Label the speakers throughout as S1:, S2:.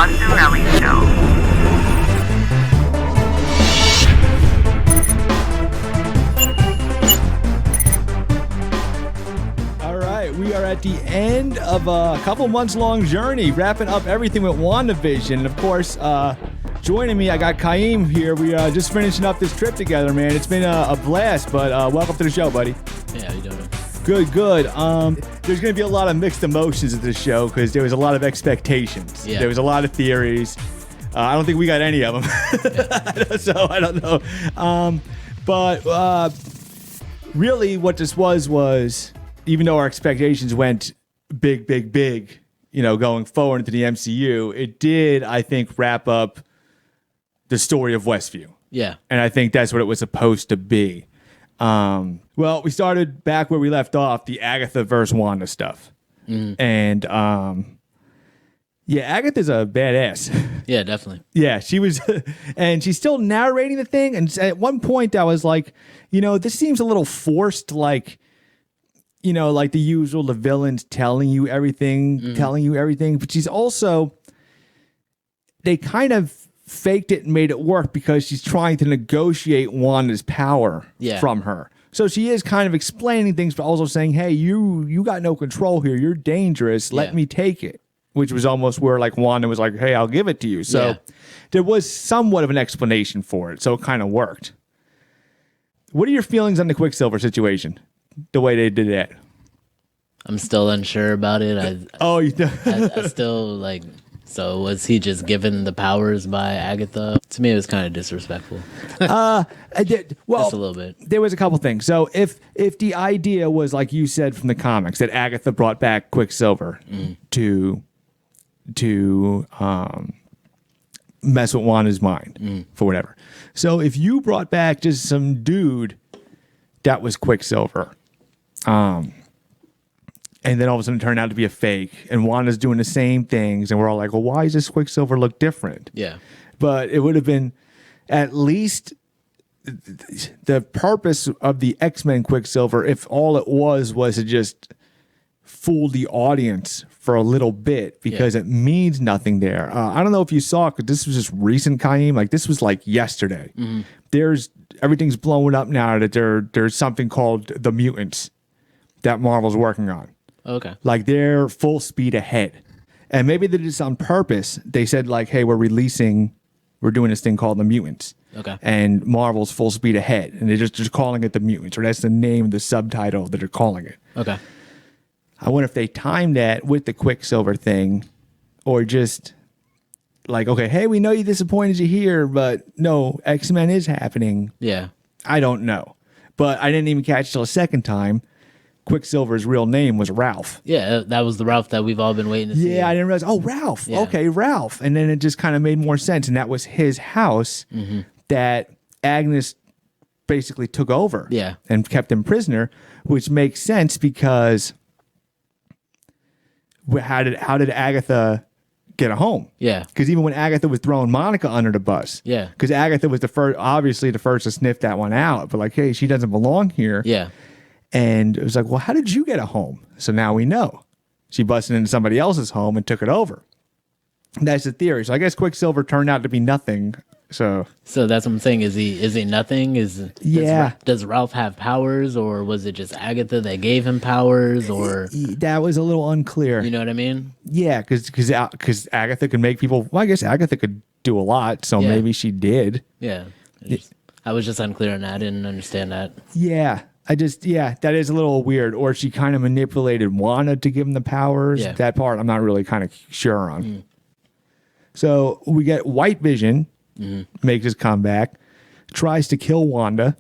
S1: Fonzarelli Show.
S2: We are at the end of a couple months long journey, wrapping up everything with WandaVision. And of course, joining me, I got Khim here. We are just finishing up this trip together, man. It's been a blast, but welcome to the show, buddy.
S3: Yeah, how you doing?
S2: Good. There's going to be a lot of mixed emotions at this show because there was a lot of expectations. Yeah. There was a lot of theories. I don't think we got any of them, yeah. So I don't know. But really what this was, even though our expectations went big, going forward into the MCU, it did, I think, wrap up the story of Westview. Yeah. And I think that's what it was supposed to be. Well, we started back where we left off, the Agatha versus Wanda stuff. And, Agatha's a badass.
S3: Yeah, definitely.
S2: Yeah, she was, and she's still narrating the thing. And at one point I was like, this seems a little forced, like the usual, the villain's telling you everything, but she's also, they kind of faked it and made it work because she's trying to negotiate Wanda's power from her. So she is kind of explaining things, but also saying, hey, you got no control here. You're dangerous. Let me take it, which was almost where like Wanda was like, hey, I'll give it to you. So there was somewhat of an explanation for it. So it kind of worked. What are your feelings on the Quicksilver situation? The way they did that.
S3: I'm still unsure about it. I still like. So was he just given the powers by Agatha? To me, it was kind of disrespectful.
S2: I did. Well,
S3: just a little bit.
S2: There was a couple things. So if the idea was like you said from the comics that Agatha brought back Quicksilver to mess with Wanda's mind for whatever. So if you brought back just some dude that was Quicksilver, and then all of a sudden it turned out to be a fake, and Wanda's doing the same things, and we're all like, well, why does this Quicksilver look different? Yeah. But it would have been at least the purpose of the X-Men Quicksilver, if all it was to just fool the audience for a little bit, because it means nothing there. I don't know if you saw it, because this was just recent, Khim. Like, this was like yesterday. Everything's blowing up now that there's something called the Mutants that Marvel's working on. Okay. Like, they're full speed ahead. And maybe they did this on purpose. They said, like, hey, we're doing this thing called the Mutants. Okay. And Marvel's full speed ahead. And they're just calling it the Mutants, or that's the name of the subtitle that they're calling it. Okay. I wonder if they timed that with the Quicksilver thing, or just like, okay, hey, we know you disappointed you here, but no, X-Men is happening. Yeah. I don't know. But I didn't even catch till a second time. Quicksilver's real name was Ralph.
S3: Yeah, that was the Ralph that we've all been waiting to see.
S2: Yeah, I didn't realize. Oh, Ralph. Yeah. Okay, Ralph. And then it just kind of made more sense. And that was his house that Agnes basically took over and kept him prisoner, which makes sense because how did Agatha get a home? Yeah. Because even when Agatha was throwing Monica under the bus. Yeah. Because Agatha was the first to sniff that one out. But like, hey, she doesn't belong here. Yeah. And it was like, well, how did you get a home? So now we know. She busted into somebody else's home and took it over. That's the theory. So I guess Quicksilver turned out to be nothing. So
S3: that's what I'm saying. Is he nothing? Does Ralph have powers, or was it just Agatha that gave him powers? Or
S2: that was a little unclear.
S3: You know what I mean?
S2: Yeah, because Agatha could make people. Well, I guess Agatha could do a lot, so maybe she did.
S3: Yeah, I was just unclear on that. I didn't understand that.
S2: Yeah. That is a little weird. Or she kind of manipulated Wanda to give him the powers. Yeah. That part I'm not really kind of sure on. So we get White Vision makes his comeback, tries to kill Wanda,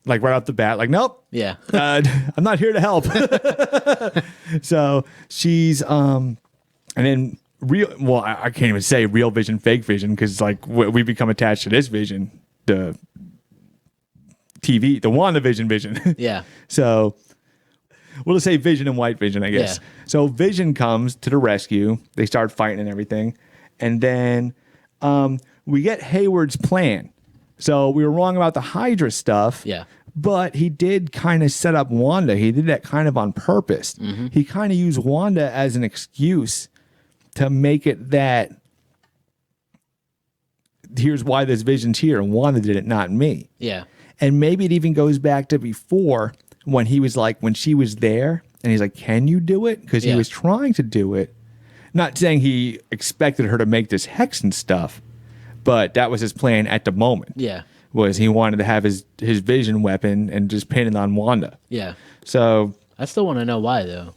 S2: like right off the bat. Like, nope. Yeah. I'm not here to help. So she's and then I can't even say real Vision, fake Vision, because like we become attached to this Vision, the TV, the WandaVision Vision. Yeah. So we'll just say Vision and White Vision, I guess. Yeah. So Vision comes to the rescue. They start fighting and everything. And then we get Hayward's plan. So we were wrong about the Hydra stuff. Yeah. But he did kind of set up Wanda. He did that kind of on purpose. He kind of used Wanda as an excuse to make it that here's why this vision's here, and Wanda did it, not me.
S3: Yeah.
S2: And maybe it even goes back to before when he was like, when she was there, and he's like, can you do it? Because he was trying to do it. Not saying he expected her to make this hex and stuff, but that was his plan at the moment.
S3: Yeah.
S2: Was he wanted to have his vision weapon and just pin it on Wanda.
S3: Yeah.
S2: So
S3: I still want to know why, though.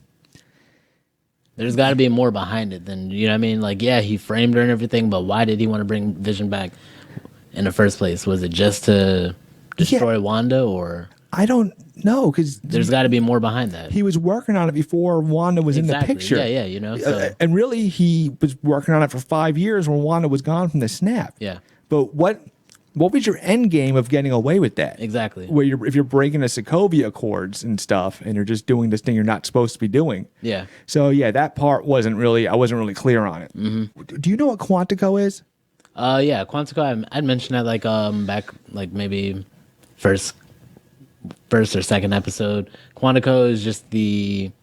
S3: There's got to be more behind it than, you know what I mean? Like, yeah, he framed her and everything, but why did he want to bring Vision back in the first place? Was it just to destroy Wanda, or?
S2: I don't know, because
S3: there's got to be more behind that.
S2: He was working on it before Wanda was in the picture.
S3: Yeah, you know. So.
S2: And really, he was working on it for 5 years when Wanda was gone from the snap.
S3: Yeah.
S2: But what was your end game of getting away with that?
S3: Exactly.
S2: Where if you're breaking the Sokovia Accords and stuff, and you're just doing this thing you're not supposed to be doing.
S3: Yeah.
S2: So yeah, that part I wasn't really clear on it.
S3: Mm-hmm.
S2: Do you know what Quantico is?
S3: Yeah, Quantico. I'd mentioned that like back like maybe first or second episode. Quantico is just it's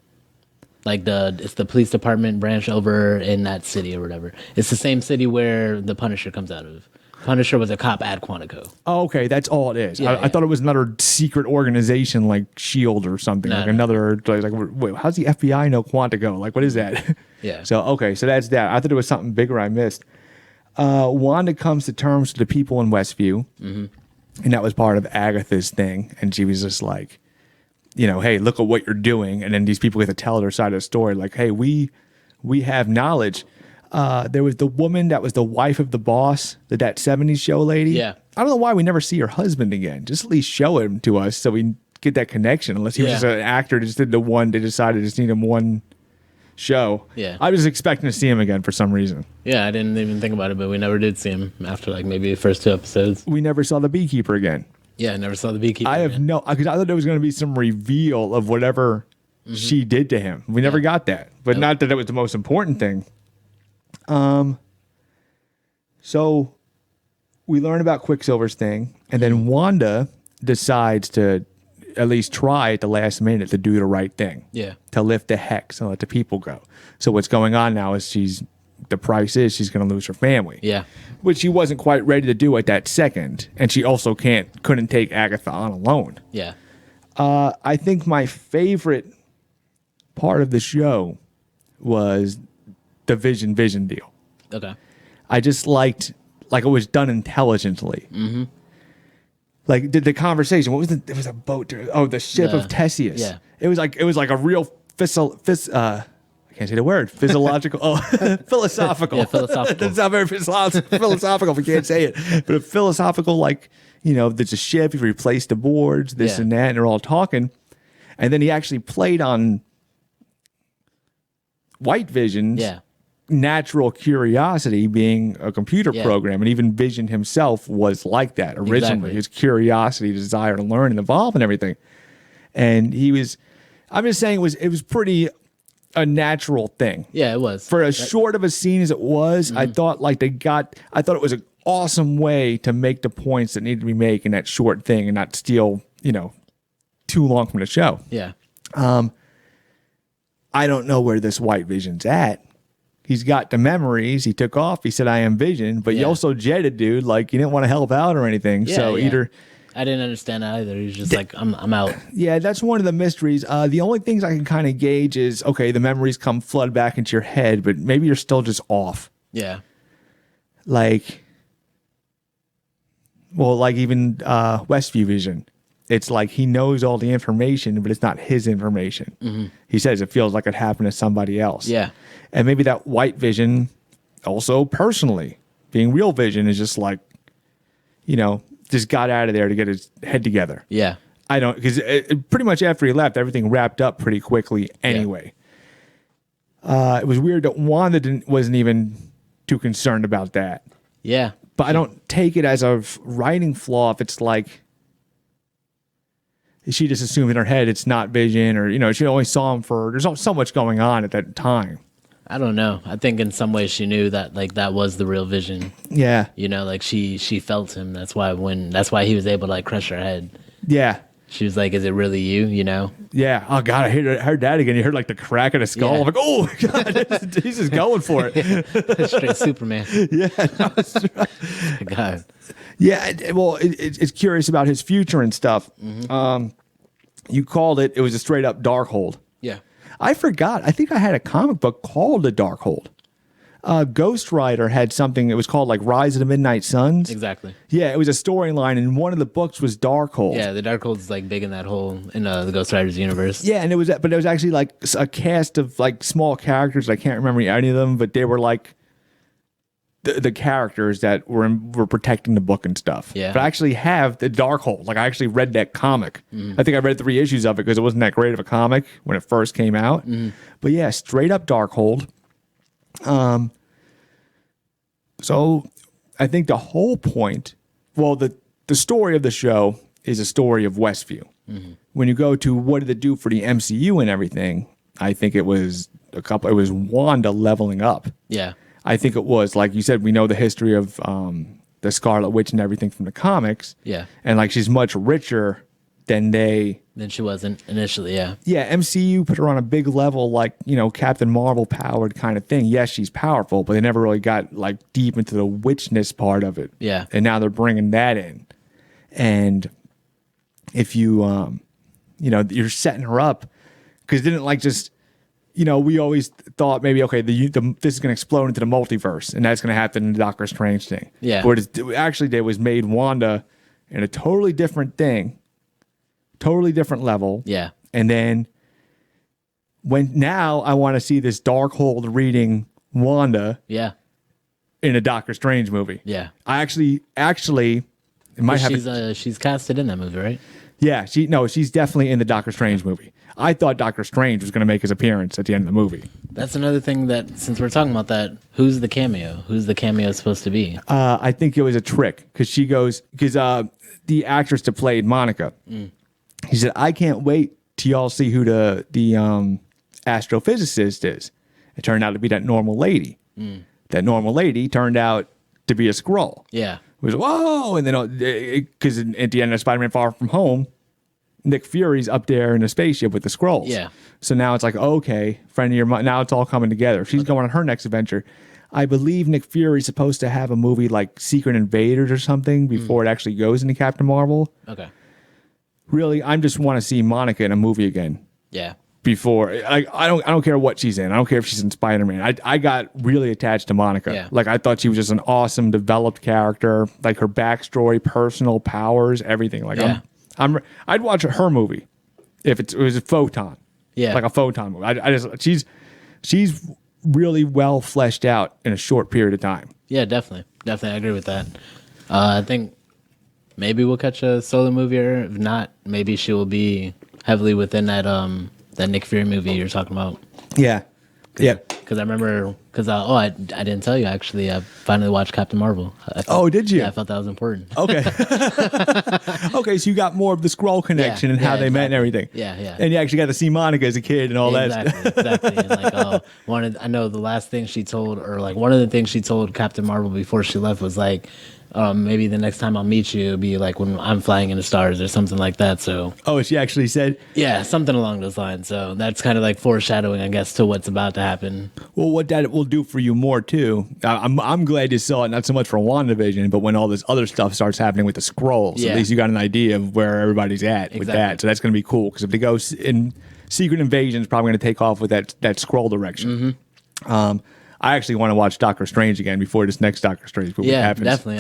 S3: the police department branch over in that city or whatever. It's the same city where the Punisher comes out of. Punisher was a cop at Quantico.
S2: Oh, okay, that's all it is. I thought it was another secret organization like S.H.I.E.L.D. or something. Another, like, wait, how's the FBI know Quantico? Like, what is that?
S3: Yeah.
S2: So, okay, so that's that. I thought it was something bigger I missed. Wanda comes to terms with the people in Westview, and that was part of Agatha's thing. And she was just like, you know, hey, look at what you're doing. And then these people get to tell their side of the story. Like, hey, we have knowledge. There was the woman that was the wife of the boss, that 70s show lady.
S3: Yeah.
S2: I don't know why we never see her husband again. Just at least show him to us so we get that connection. Unless he was just an actor, just did they decided to just need him one show.
S3: Yeah.
S2: I was expecting to see him again for some reason.
S3: Yeah, I didn't even think about it, but we never did see him after like maybe the first 2 episodes.
S2: We never saw the beekeeper again.
S3: Yeah, I never saw the beekeeper.
S2: Because I thought there was going to be some reveal of whatever she did to him. We never got that. But not that it was the most important thing. So we learn about Quicksilver's thing, and then Wanda decides to at least try at the last minute to do the right thing.
S3: Yeah.
S2: To lift the hex and let the people go. So what's going on now is the price is she's going to lose her family.
S3: Yeah.
S2: Which she wasn't quite ready to do at that second, and she also couldn't take Agatha on alone.
S3: Yeah.
S2: I think my favorite part of the show was the Vision deal.
S3: Okay.
S2: I just liked, like, it was done intelligently. Mm-hmm. Like the conversation. What was it was a boat. The ship of Theseus.
S3: Yeah.
S2: It was like a real I can't say the word. Physiological. Philosophical.
S3: Yeah, philosophical.
S2: That's not very philosophical if we can't say it. But a philosophical, like, you know, there's a ship, you replace the boards, this and that, and they're all talking. And then he actually played on White Vision's natural curiosity, being a computer program, and even Vision himself was like that originally. Exactly. His curiosity, desire to learn and evolve and everything. And I'm just saying it was pretty a natural thing.
S3: Yeah, it was.
S2: For as short of a scene as it was, I thought it was an awesome way to make the points that needed to be made in that short thing and not steal, you know, too long from the show.
S3: Yeah.
S2: I don't know where this White Vision's at. He's got the memories. He took off. He said, I am Vision. But you also jetted, dude. Like, you didn't want to help out or anything.
S3: Yeah,
S2: so either...
S3: I didn't understand that either. He's just like, I'm out. Yeah,
S2: that's one of the mysteries. The only things I can kind of gauge is, okay, the memories come flood back into your head, but maybe you're still just off.
S3: Yeah.
S2: Like even Westview Vision. It's like he knows all the information, but it's not his information. Mm-hmm. He says it feels like it happened to somebody else.
S3: Yeah.
S2: And maybe that White Vision, also personally, being real Vision, is just like, you know, just got out of there to get his head together.
S3: Yeah.
S2: I don't, because pretty much after he left, everything wrapped up pretty quickly anyway. Yeah. It was weird that Wanda wasn't even too concerned about that.
S3: Yeah.
S2: But I don't take it as a writing flaw if it's like, she just assumed in her head it's not Vision, or, you know, she only saw him there's so much going on at that time.
S3: I don't know. I think in some ways she knew that, like, that was the real Vision.
S2: Yeah.
S3: You know, like she felt him. That's why he was able to, like, crush her head.
S2: Yeah.
S3: She was like, "Is it really you?" You know?
S2: Yeah. Oh God, I heard that again. You heard like the crack of the skull.
S3: Yeah.
S2: I'm like, oh my God, he's just going for it.
S3: Straight Superman.
S2: Yeah. No, it's right.
S3: God.
S2: Yeah. Well, it's curious about his future and stuff. You called it. It was a straight up Darkhold.
S3: Yeah.
S2: I forgot. I think I had a comic book called The Darkhold. Ghost Rider had something. It was called like Rise of the Midnight Suns.
S3: Exactly.
S2: Yeah, it was a storyline, and one of the books was Darkhold.
S3: Yeah, the Darkhold is like big in that whole the Ghost Riders universe.
S2: Yeah, and it was actually like a cast of like small characters. I can't remember any of them, but they were like the characters that were protecting the book and stuff.
S3: Yeah.
S2: But I actually have the Darkhold. Like I actually read that comic. I think I read 3 issues of it because it wasn't that great of a comic when it first came out. But yeah, straight up Darkhold. So I think the whole point, well, the story of the show is a story of Westview. When you go to what did it do for the MCU and everything, I think it was Wanda leveling up.
S3: Yeah.
S2: I think it was, like you said, we know the history of the Scarlet Witch and everything from the comics.
S3: Yeah.
S2: And like she's much richer than
S3: she wasn't initially, yeah.
S2: Yeah, MCU put her on a big level, like, you know, Captain Marvel powered kind of thing. Yes, she's powerful, but they never really got like deep into the witchness part of it.
S3: Yeah.
S2: And now they're bringing that in. And if you, you know, you're setting her up, because it didn't like just, you know, we always thought maybe, okay, this is going to explode into the multiverse, and that's going to happen in the Doctor Strange thing.
S3: Yeah.
S2: But it actually did was made Wanda in a totally different thing, totally different level.
S3: Yeah.
S2: And then now I want to see this Darkhold reading Wanda
S3: Yeah.
S2: in a Doctor Strange movie.
S3: Yeah.
S2: I actually, it might have.
S3: She's casted in that movie, right?
S2: Yeah, she's definitely in the Doctor Strange movie. I thought Doctor Strange was going to make his appearance at the end of the movie.
S3: That's another thing that, since we're talking about that, who's the cameo? Who's the cameo supposed to be?
S2: I think it was a trick because the actress that played Monica, he said, I can't wait till y'all see who the astrophysicist is. It turned out to be that normal lady. That normal lady turned out to be a Skrull.
S3: Yeah.
S2: It was, whoa! And then, because at the end of Spider-Man Far From Home, Nick Fury's up there in a spaceship with the Skrulls.
S3: Yeah.
S2: So now it's like, okay, friend of your mom. Now it's all coming together. She's going on her next adventure. I believe Nick Fury's supposed to have a movie like Secret Invaders or something before it actually goes into Captain Marvel.
S3: Okay.
S2: Really, I just want to see Monica in a movie again.
S3: Yeah.
S2: Before I don't care what she's in. I don't care if she's in Spider-Man. I got really attached to Monica.
S3: Yeah.
S2: Like I thought she was just an awesome developed character. Like her backstory, personal powers, everything. Like
S3: Yeah.
S2: I'd watch her movie if it was a Photon.
S3: Yeah.
S2: Like a Photon movie. She's really well fleshed out in a short period of time.
S3: Yeah, definitely. Definitely, I agree with that. I think maybe we'll catch a solo movie, or if not, maybe she will be heavily within that Nick Fury movie you're talking about.
S2: Yeah. Yeah.
S3: Because I remember, I didn't tell you actually. I finally watched Captain Marvel.
S2: Did you?
S3: Yeah, I felt that was important.
S2: Okay. Okay, so you got more of the Skrull connection and how they met and everything.
S3: Yeah, yeah.
S2: And you actually got to see Monica as a kid and all that.
S3: Exactly. And like, I know the last thing she told, or like one of the things she told Captain Marvel before she left was like, maybe the next time I'll meet you, it'll be like when I'm flying in the stars or something like that. So.
S2: Oh, she actually said.
S3: Yeah, something along those lines. So that's kind of like foreshadowing, I guess, to what's about to happen.
S2: Well, what that will do for you more too. I'm glad you saw it, not so much for WandaVision, but when all this other stuff starts happening with the Skrulls,
S3: Yeah.
S2: at least you got an idea of where everybody's at with that. So that's going to be cool because if they go in Secret Invasion, it's probably going to take off with that Skrull direction. I actually want to watch Doctor Strange again before this next Doctor Strange movie happens.
S3: Definitely.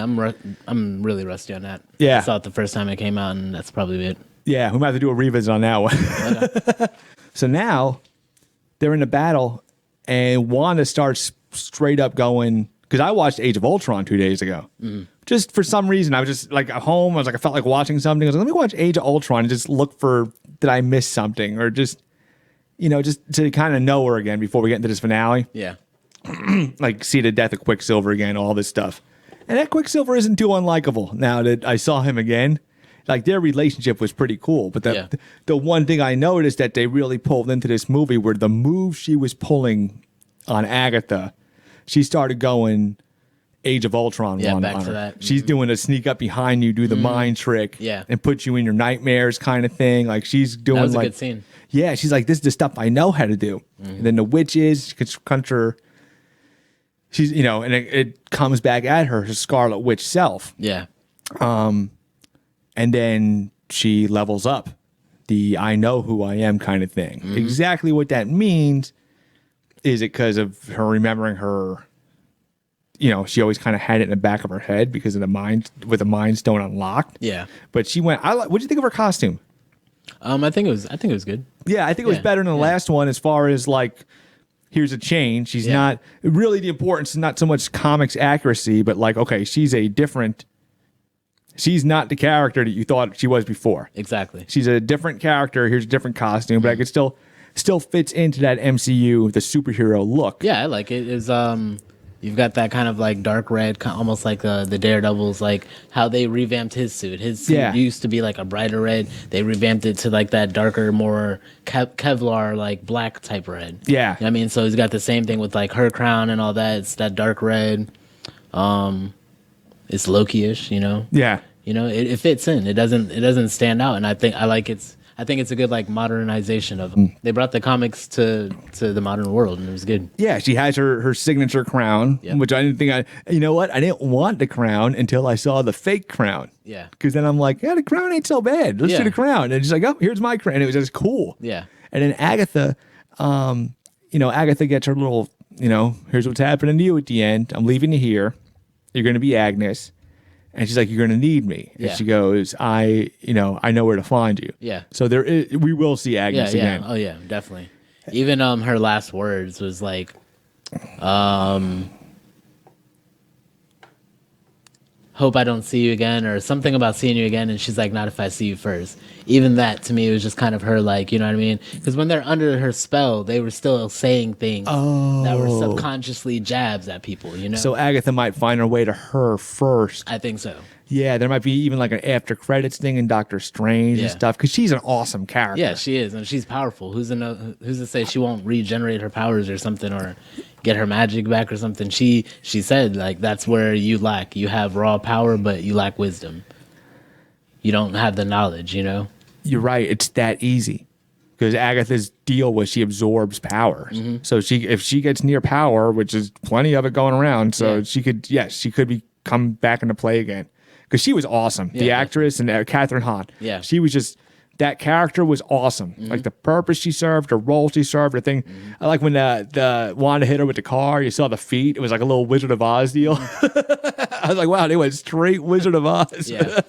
S3: I'm really rusty on that.
S2: Yeah.
S3: I saw it the first time it came out, and that's probably it.
S2: Yeah, we might have to do a revisit on that one.
S3: Okay.
S2: So now they're in a battle, and Wanda starts straight up going, because I watched Age of Ultron 2 days ago. Just for some reason, I was just like at home. I felt like watching something. I was like, let me watch Age of Ultron and just look for, did I miss something? Or just to kind of know her again before we get into this finale.
S3: Yeah.
S2: Like see the death of Quicksilver again, all this stuff. And that Quicksilver isn't too unlikable now that I saw him again. Like their relationship was pretty cool. But the one thing I noticed that they really pulled into this movie were the moves she was pulling on Agatha. She started going Age of Ultron.
S3: Yeah,
S2: Wanda
S3: back
S2: on
S3: to
S2: her.
S3: that.
S2: She's doing a sneak up behind you, do the mind trick,
S3: Yeah.
S2: and put you in your nightmares kind of thing. Like she's doing
S3: That was a
S2: like
S3: good scene.
S2: yeah, she's like, this is the stuff I know how to do. And then the witches confront her. She's, you know, and it comes back at her Scarlet Witch self.
S3: Yeah.
S2: And then she levels up the I know who I am kind of thing. Exactly what that means is it because of her remembering her, you know, she always kind of had it in the back of her head because of the mind, with the Mind Stone unlocked.
S3: Yeah.
S2: But she went, what'd you think of her costume?
S3: I think it was good.
S2: Yeah, I think it was better than the last one as far as like, here's a change. She's not really, the importance is not so much comics accuracy, but like, okay, she's not the character that you thought she was before.
S3: Exactly.
S2: She's a different character. Here's a different costume, but I could still fits into that MCU, the superhero look.
S3: Yeah, I like it. Is you've got that kind of like dark red, almost like the Daredevils, like how they revamped his suit. His suit used to be like a brighter red. They revamped it to like that darker, more Kevlar, like black type red.
S2: Yeah.
S3: You know what I mean? So he's got the same thing with like her crown and all that. It's that dark red. It's Loki-ish, you know?
S2: Yeah.
S3: You know, it fits in. It doesn't stand out. And I think it's a good like modernization of them. They brought the comics to the modern world, and it was good.
S2: Yeah, she has her signature crown, which I didn't think you know what? I didn't want the crown until I saw the fake crown.
S3: Yeah.
S2: Because then I'm like, yeah, the crown ain't so bad. Let's do the crown. And she's like, oh, here's my crown. And it was just cool.
S3: Yeah.
S2: And then Agatha, you know, Agatha gets her little, you know, here's what's happening to you at the end. I'm leaving you here. You're going to be Agnes. And she's like, you're going to need me.
S3: Yeah.
S2: And she goes, I know where to find you.
S3: Yeah.
S2: So we will see Agnes again.
S3: Oh yeah, definitely. Even her last words was like, hope I don't see you again, or something about seeing you again. And she's like, not if I see you first. Even that to me was just kind of her, like, you know what I mean? Because when they're under her spell, they were still saying things that were subconsciously jabs at people, you know?
S2: So Agatha might find her way to her first.
S3: I think so.
S2: Yeah, there might be even like an after credits thing in Doctor Strange and stuff, because she's an awesome character.
S3: Yeah, she is, and she's powerful. Who's to say she won't regenerate her powers or something, or get her magic back or something? She said, like, that's where you lack. You have raw power, but you lack wisdom. You don't have the knowledge, you know?
S2: You're right. It's that easy. Because Agatha's deal was she absorbs powers. So if she gets near power, which is plenty of it going around, so she could come back into play again. Because she was awesome. The actress and Catherine Hahn.
S3: Yeah.
S2: She was just, that character was awesome. Like the purpose she served, the role she served, the thing. I like when the Wanda hit her with the car, you saw the feet. It was like a little Wizard of Oz deal. I was like, wow, they went straight Wizard of Oz.
S3: Yeah.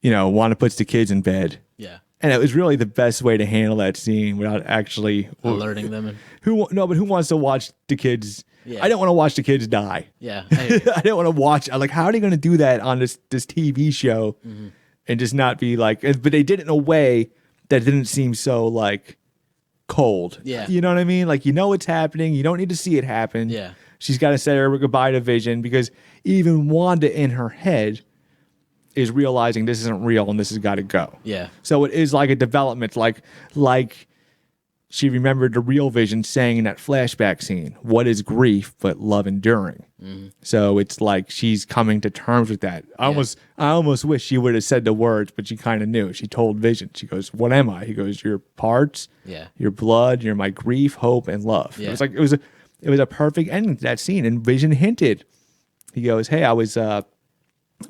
S2: You know, Wanda puts the kids in bed.
S3: Yeah.
S2: And it was really the best way to handle that scene without actually
S3: Alerting them.
S2: Who wants to watch the kids? Yeah. I didn't want to watch the kids die.
S3: Yeah.
S2: I didn't want to watch. I'm like, how are they going to do that on this TV show and just not be like? But they did it in a way that didn't seem so like cold.
S3: Yeah.
S2: You know what I mean? Like, you know what's happening. You don't need to see it happen.
S3: Yeah.
S2: She's got to say her goodbye to Vision, because even Wanda in her head is realizing this isn't real and this has got to go.
S3: Yeah.
S2: So it is like a development, like she remembered the real Vision saying in that flashback scene, what is grief but love enduring? So it's like she's coming to terms with that. I almost wish she would have said the words, but she kind of knew. She told Vision, she goes, what am I? He goes, your parts, your blood, you're my grief, hope, and love.
S3: Yeah.
S2: It was like, it was a perfect ending to that scene. And Vision hinted, he goes, hey, I was, what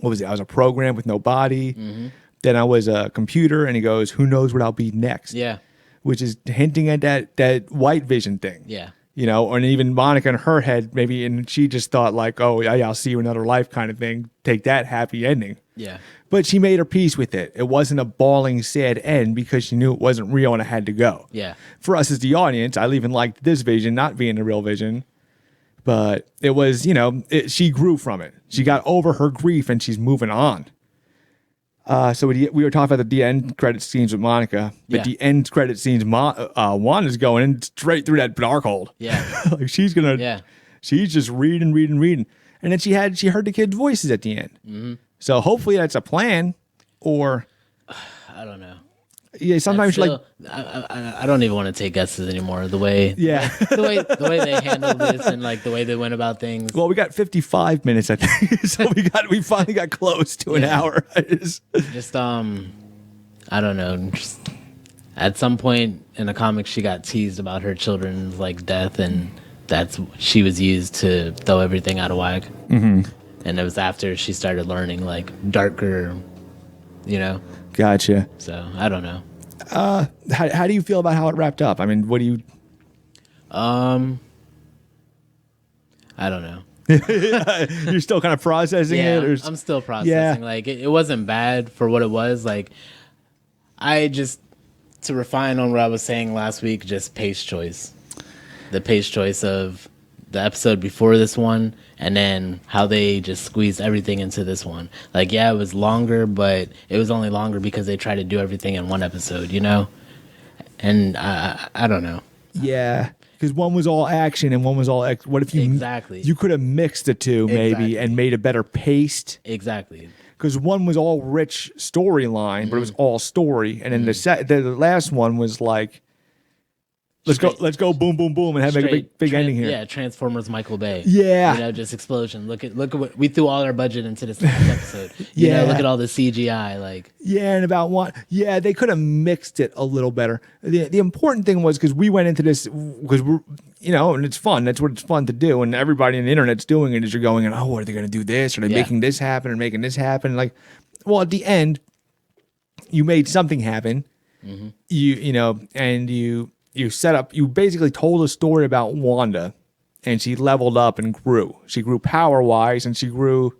S2: was it? I was a program with no body. Then I was a computer. And he goes, who knows what I'll be next?
S3: Yeah.
S2: Which is hinting at that white Vision thing.
S3: Yeah.
S2: You know, and even Monica in her head, maybe, and she just thought like, oh, yeah, I'll see you in another life kind of thing. Take that happy ending.
S3: Yeah.
S2: But she made her peace with it. It wasn't a bawling, sad end because she knew it wasn't real and it had to go.
S3: Yeah.
S2: For us as the audience, I even liked this Vision not being the real Vision. But it was, you know, she grew from it. She got over her grief and she's moving on. So we were talking about the end credit scenes with Monica, but the end credit scenes, Wanda's going in straight through that Darkhold.
S3: Yeah.
S2: Like she's just reading. And then she heard the kids' voices at the end. So hopefully that's a plan, or
S3: I don't know.
S2: Yeah, sometimes
S3: Still, I don't even want to take guesses anymore. The way the way they handled this and like the way they went about things.
S2: Well, we got 55 minutes, I think. So we finally got close to an hour.
S3: Just I don't know. Just, at some point in the comics, she got teased about her children's like death, and she was used to throw everything out of whack. Mm-hmm. And it was after she started learning like darker,
S2: Gotcha.
S3: So I don't know.
S2: How do you feel about how it wrapped up? I mean, what do you?
S3: I don't know.
S2: You're still kind of processing it? Or...
S3: I'm still processing. Like it wasn't bad for what it was. Like to refine on what I was saying last week, just pace choice. The pace choice of the episode before this one, and then how they just squeezed everything into this one. Like, yeah, it was longer, but it was only longer because they tried to do everything in one episode, And I don't know.
S2: Yeah, because one was all action and one was all... What if you could have mixed the two, maybe, and made a better paced...
S3: Exactly.
S2: Because one was all rich storyline, but it was all story, and then the last one was like, let's go, boom, boom, boom, and make a big ending here.
S3: Yeah, Transformers, Michael Bay.
S2: Yeah,
S3: just explosion. Look at what we threw all our budget into this last episode. Look at all the CGI. Like,
S2: and about one, they could have mixed it a little better. The important thing was because we went into this because we're. And it's fun. That's what it's fun to do. And everybody on the internet's doing it. Is you're going, what are they going to do this? Are they making this happen or making this happen? Like, well, at the end, you made something happen. Mm-hmm. And you set up. You basically told a story about Wanda, and she leveled up and grew. She grew power wise, and she grew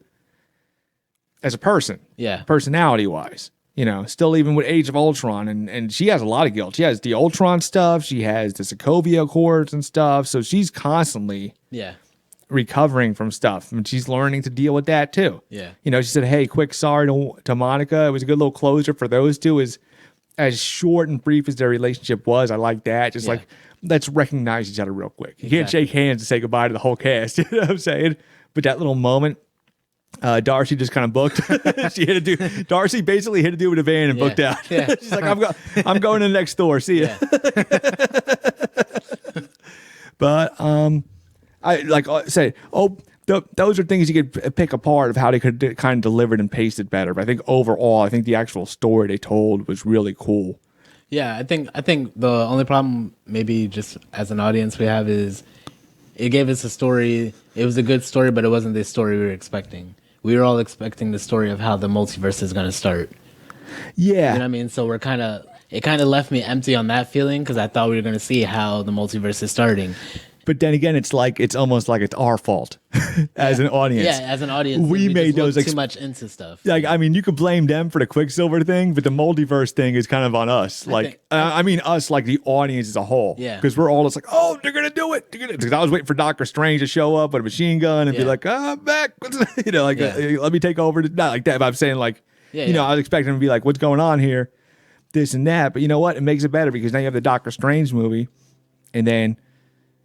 S2: as a person. Yeah, personality wise. Still even with Age of Ultron, and she has a lot of guilt. She has the Ultron stuff. She has the Sokovia Accords and stuff. So she's constantly recovering from stuff. And she's learning to deal with that too. Yeah. She said, hey, quick sorry to Monica. It was a good little closure for those two. As short and brief as their relationship was, I like that. Just like, let's recognize each other real quick. You can't shake hands and say goodbye to the whole cast. You know what I'm saying? But that little moment, Darcy just kind of booked. Darcy basically hit a dude with a van and booked out. Yeah. She's like, I'm going to the next door. See ya. But I say, those are things you could pick apart of how they could kind of deliver it and paste it better. But I think overall, I think the actual story they told was really cool.
S3: Yeah, I think the only problem maybe just as an audience we have is it gave us a story. It was a good story, but it wasn't the story we were expecting. We were all expecting the story of how the multiverse is going to start. Yeah. You know what I mean? So it kind of left me empty on that feeling because I thought we were going to see how the multiverse is starting.
S2: But then again, it's almost like it's our fault as an audience.
S3: Yeah, as an audience, we made those too much into stuff.
S2: Like, I mean, you could blame them for the Quicksilver thing, but the multiverse thing is kind of on us. I mean, us, like the audience as a whole. Yeah. Because we're all just like, oh, they're gonna do it. Because I was waiting for Doctor Strange to show up with a machine gun and be like, I'm back. Let me take over. Not like that, but I'm saying I was expecting him to be like, what's going on here, this and that. But you know what? It makes it better because now you have the Doctor Strange movie, and then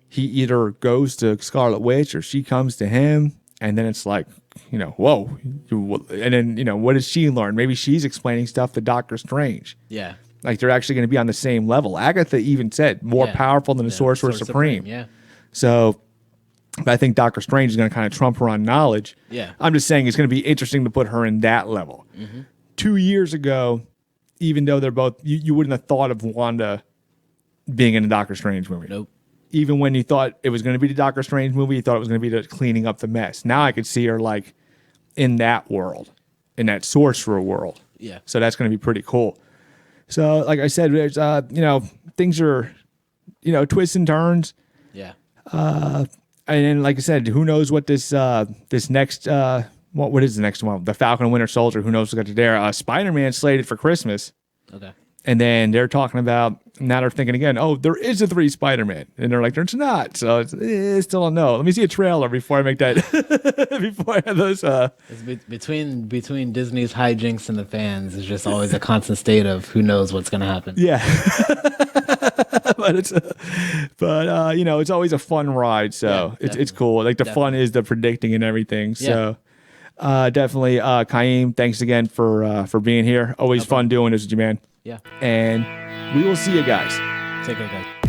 S2: he either goes to Scarlet Witch or she comes to him. And then it's like, whoa. And then, what does she learn? Maybe she's explaining stuff to Doctor Strange. Yeah. Like they're actually going to be on the same level. Agatha even said more powerful than the Sorcerer Supreme. Yeah. So but I think Doctor Strange is going to kind of trump her on knowledge. Yeah. I'm just saying it's going to be interesting to put her in that level. Mm-hmm. 2 years ago, even though they're both, you wouldn't have thought of Wanda being in a Doctor Strange movie. Nope. Even when you thought it was going to be the Doctor Strange movie, you thought it was going to be the cleaning up the mess. Now I could see her like in that world, in that sorcerer world. Yeah. So that's going to be pretty cool. So like I said, there's things are, twists and turns. Yeah. And then like I said, who knows what this next what is the next one? The Falcon and Winter Soldier. Who knows what's got there? Spider-Man slated for Christmas. Okay. And then they're talking about, now they're thinking again, there is a 3 Spider-Man. And they're like, there's not. So it's still a no. Let me see a trailer before I make that, before I have those.
S3: It's between Disney's hijinks and the fans is just always a constant state of who knows what's going to happen. Yeah. but it's always a fun ride. So it's cool. Like the fun is the predicting and everything. So definitely, Khim, thanks again for being here. Always fun doing this with you, man. Yeah.
S2: And we will see you guys.
S3: Take care, guys.